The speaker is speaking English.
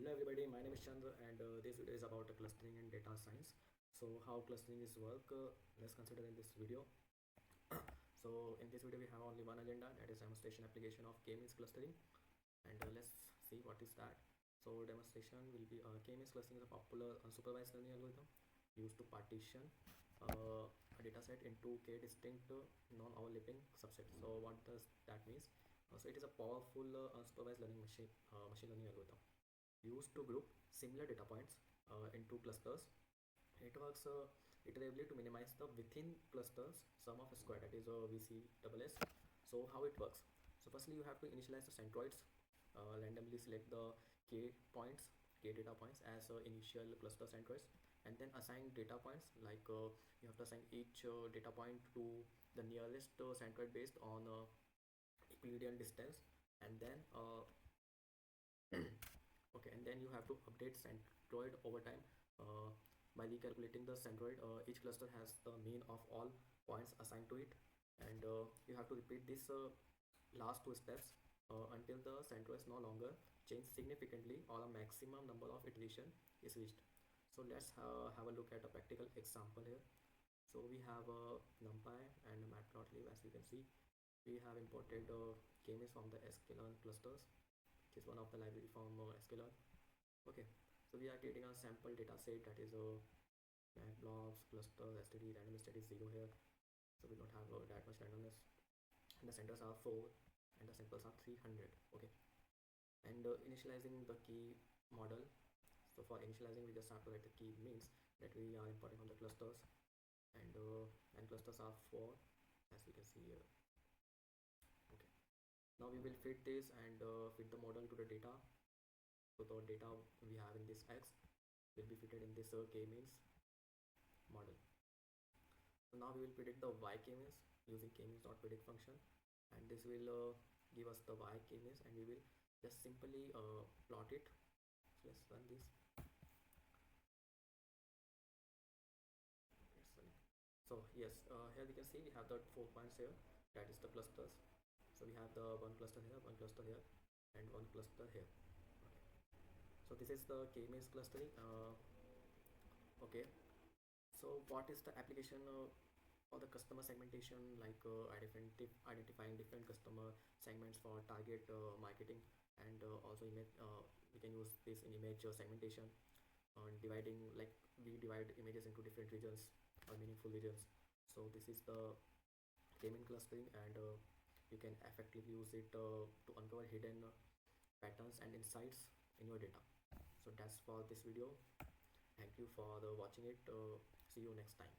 Hello everybody, my name is Chandra and this video is about clustering and data science. So how clustering is work, let's consider in this video. So in this video we have only one agenda, that is demonstration application of k-means clustering, and let's see what is that. So demonstration will be k-means clustering is a popular unsupervised learning algorithm used to partition a data set into k distinct non-overlapping subsets. So what does that means? So it is a powerful unsupervised learning machine learning algorithm used to group similar data points into clusters. It works iteratively to minimize the within clusters sum of a square, that is VCSS. So how it works? So firstly you have to initialize the centroids, randomly select the k points, k data points as initial cluster centroids, and then assign data points like you have to assign each data point to the nearest centroid based on Euclidean distance, and then okay, and then you have to update centroid over time uh, by recalculating the centroid. Each cluster has the mean of all points assigned to it, and you have to repeat this last two steps until the centroids no longer change significantly or a maximum number of iteration is reached. So let's have a look at a practical example here. So we have a NumPy and Matplotlib. As you can see, we have imported k-means from the Scikit-learn clusters, which is one of the library from Scikit-learn. Okay, so we are creating a sample data set, that is a blobs, clusters, std, random std is 0 here. So we don't have that much randomness, and the centers are 4 and the samples are 300. Okay, and initializing the key model. So for initializing we just have to write the key means that we are importing from the clusters, and clusters are 4 as we can see here. Okay, now we will fit this and fit the model to the data. So the data we have in this x will be fitted in this k-means model. So now we will predict the y k-means using k-means.predict function, and this will give us the y k-means, and we will just simply plot it. So let's run this. So yes, here we can see we have the 4 points here, that is the clusters. So we have the one cluster here, one cluster here, and one cluster here. So this is the k-means clustering. Okay, so what is the application for the customer segmentation, like identifying different customer segments for target marketing, and also image, we can use this in image segmentation, dividing, like we divide images into different regions or meaningful regions. So this is the k-means clustering, and you can effectively use it to uncover hidden patterns and insights in your data. So that's for this video. Thank you for watching it. See you next time.